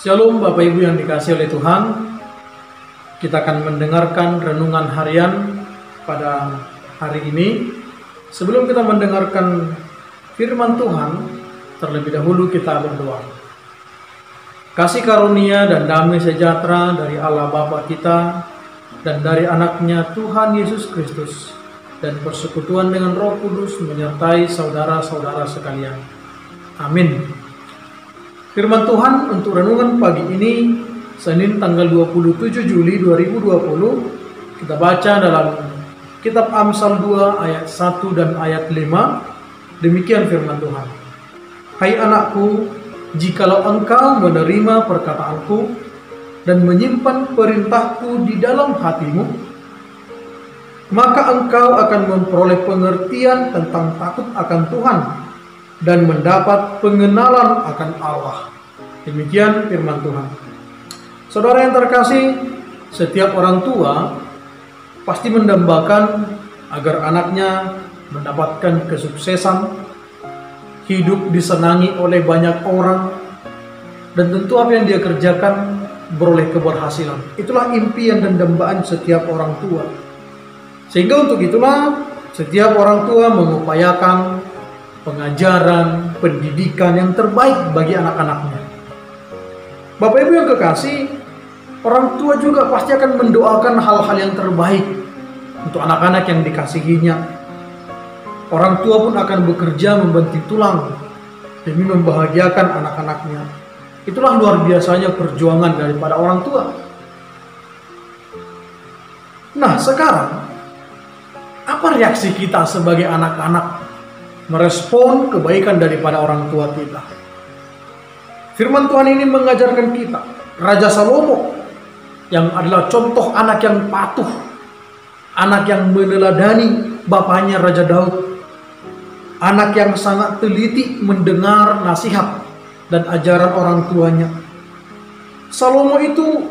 Shalom Bapak Ibu yang dikasihi oleh Tuhan. Kita akan mendengarkan renungan harian pada hari ini. Sebelum kita mendengarkan firman Tuhan, terlebih dahulu kita berdoa. Kasih karunia dan damai sejahtera dari Allah Bapa kita dan dari anaknya Tuhan Yesus Kristus dan persekutuan dengan Roh Kudus menyertai saudara-saudara sekalian. Amin. Firman Tuhan untuk renungan pagi ini, Senin tanggal 27 Juli 2020, kita baca dalam Kitab Amsal 2 ayat 1 dan ayat 5. Demikian firman Tuhan. Hai anakku, jikalau engkau menerima perkataanku dan menyimpan perintahku di dalam hatimu, maka engkau akan memperoleh pengertian tentang takut akan Tuhan dan mendapat pengenalan akan Allah. Demikian firman Tuhan. Saudara yang terkasih, setiap orang tua pasti mendambakan agar anaknya mendapatkan kesuksesan, hidup disenangi oleh banyak orang, dan tentu apa yang dia kerjakan beroleh keberhasilan. Itulah impian dan dambaan setiap orang tua. Sehingga untuk itulah setiap orang tua mengupayakan pengajaran, pendidikan yang terbaik bagi anak-anaknya. Bapak Ibu yang kekasih, orang tua juga pasti akan mendoakan hal-hal yang terbaik untuk anak-anak yang dikasihinya. Orang tua pun akan bekerja membanting tulang demi membahagiakan anak-anaknya. Itulah luar biasanya perjuangan daripada orang tua. Nah, sekarang apa reaksi kita sebagai anak-anak merespon kebaikan daripada orang tua kita? Firman Tuhan ini mengajarkan kita, Raja Salomo yang adalah contoh anak yang patuh, anak yang meneladani bapaknya Raja Daud, anak yang sangat teliti mendengar nasihat dan ajaran orang tuanya. Salomo itu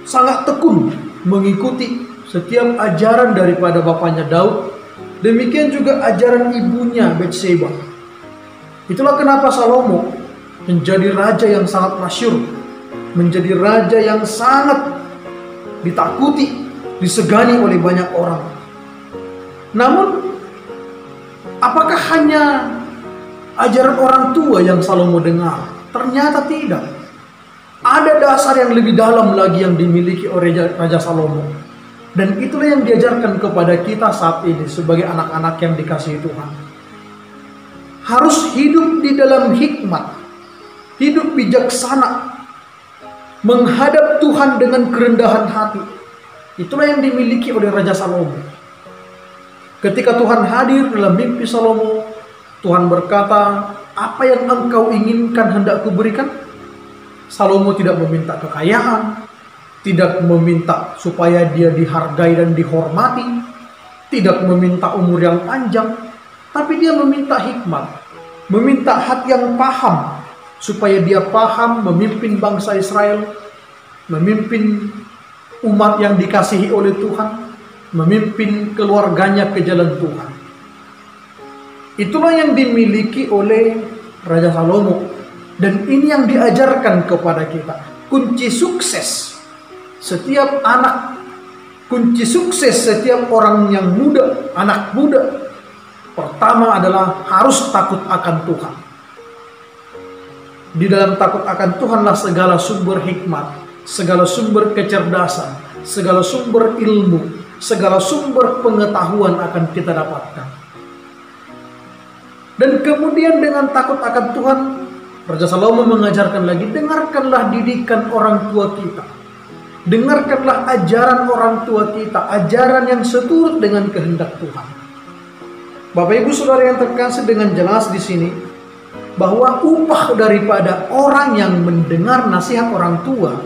sangat tekun mengikuti setiap ajaran daripada bapaknya Daud. Demikian juga ajaran ibunya Batseba. Itulah kenapa Salomo menjadi raja yang sangat masyhur, menjadi raja yang sangat ditakuti, disegani oleh banyak orang. Namun, apakah hanya ajaran orang tua yang Salomo dengar? Ternyata tidak. Ada dasar yang lebih dalam lagi yang dimiliki oleh Raja Salomo. Dan itulah yang diajarkan kepada kita saat ini sebagai anak-anak yang dikasihi Tuhan. Harus hidup di dalam hikmat, hidup bijaksana, menghadap Tuhan dengan kerendahan hati. Itulah yang dimiliki oleh Raja Salomo. Ketika Tuhan hadir dalam mimpi Salomo, Tuhan berkata, "Apa yang engkau inginkan hendak kuberikan?" Salomo tidak meminta kekayaan, tidak meminta supaya dia dihargai dan dihormati, tidak meminta umur yang panjang, tapi dia meminta hikmat, meminta hati yang paham, supaya dia paham memimpin bangsa Israel, memimpin umat yang dikasihi oleh Tuhan, memimpin keluarganya ke jalan Tuhan. Itulah yang dimiliki oleh Raja Salomo, dan ini yang diajarkan kepada kita. Kunci sukses setiap anak, kunci sukses setiap orang yang muda, anak muda, pertama adalah harus takut akan Tuhan. Di dalam takut akan Tuhanlah segala sumber hikmat, segala sumber kecerdasan, segala sumber ilmu, segala sumber pengetahuan akan kita dapatkan. Dan kemudian dengan takut akan Tuhan, Raja Salomo mengajarkan lagi, dengarkanlah didikan orang tua kita. Dengarkanlah ajaran orang tua kita, ajaran yang seturut dengan kehendak Tuhan. Bapak Ibu Saudara yang terkasih, dengan jelas di sini bahwa upah daripada orang yang mendengar nasihat orang tua,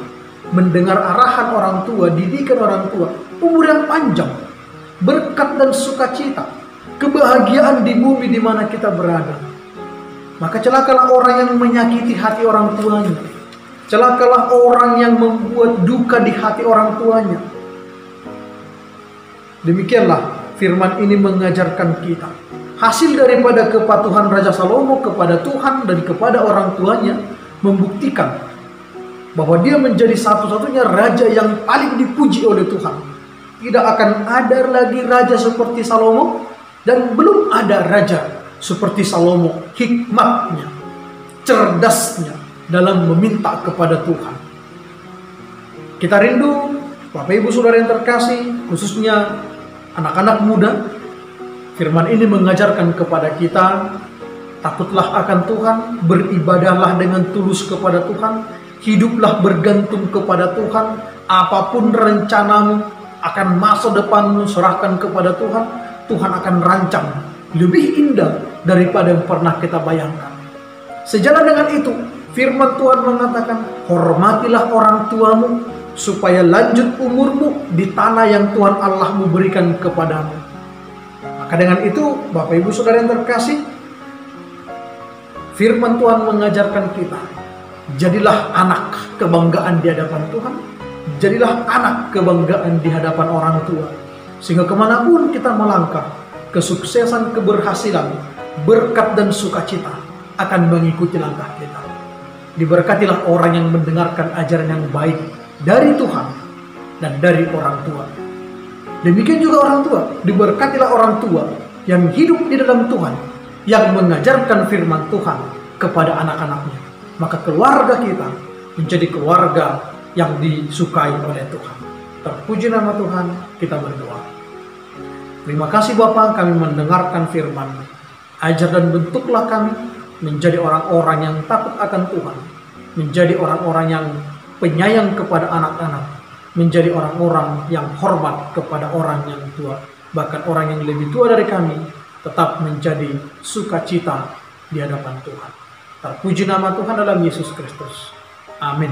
mendengar arahan orang tua, didikan orang tua, umur yang panjang, berkat dan sukacita, kebahagiaan di bumi di mana kita berada. Maka celakalah orang yang menyakiti hati orang tuanya. Celakalah orang yang membuat duka di hati orang tuanya. Demikianlah firman ini mengajarkan kita. Hasil daripada kepatuhan Raja Salomo kepada Tuhan dan kepada orang tuanya membuktikan bahwa dia menjadi satu-satunya raja yang paling dipuji oleh Tuhan. Tidak akan ada lagi raja seperti Salomo, dan belum ada raja seperti Salomo hikmatnya, cerdasnya dalam meminta kepada Tuhan. Kita rindu, Bapak Ibu Saudara yang terkasih, khususnya anak-anak muda, firman ini mengajarkan kepada kita, takutlah akan Tuhan, beribadahlah dengan tulus kepada Tuhan, hiduplah bergantung kepada Tuhan, apapun rencanamu akan masa depanmu serahkan kepada Tuhan, Tuhan akan rancang lebih indah daripada yang pernah kita bayangkan. Sejalan dengan itu, firman Tuhan mengatakan, hormatilah orang tuamu, supaya lanjut umurmu di tanah yang Tuhan Allahmu berikan kepadamu. Maka dengan itu, Bapak Ibu Saudara yang terkasih, firman Tuhan mengajarkan kita, jadilah anak kebanggaan di hadapan Tuhan, jadilah anak kebanggaan di hadapan orang tua, sehingga kemanapun kita melangkah, kesuksesan, keberhasilan, berkat dan sukacita akan mengikuti langkah kita. Diberkatilah orang yang mendengarkan ajaran yang baik dari Tuhan dan dari orang tua. Demikian juga orang tua, diberkatilah orang tua yang hidup di dalam Tuhan, yang mengajarkan firman Tuhan kepada anak-anaknya. Maka keluarga kita menjadi keluarga yang disukai oleh Tuhan. Terpuji nama Tuhan, kita berdoa. Terima kasih Bapa, kami mendengarkan firman-Mu. Ajar dan bentuklah kami menjadi orang-orang yang takut akan Tuhan, menjadi orang-orang yang penyayang kepada anak-anak, menjadi orang-orang yang hormat kepada orang yang tua, bahkan orang yang lebih tua dari kami, tetap menjadi sukacita di hadapan Tuhan. Terpuji nama Tuhan dalam Yesus Kristus. Amin.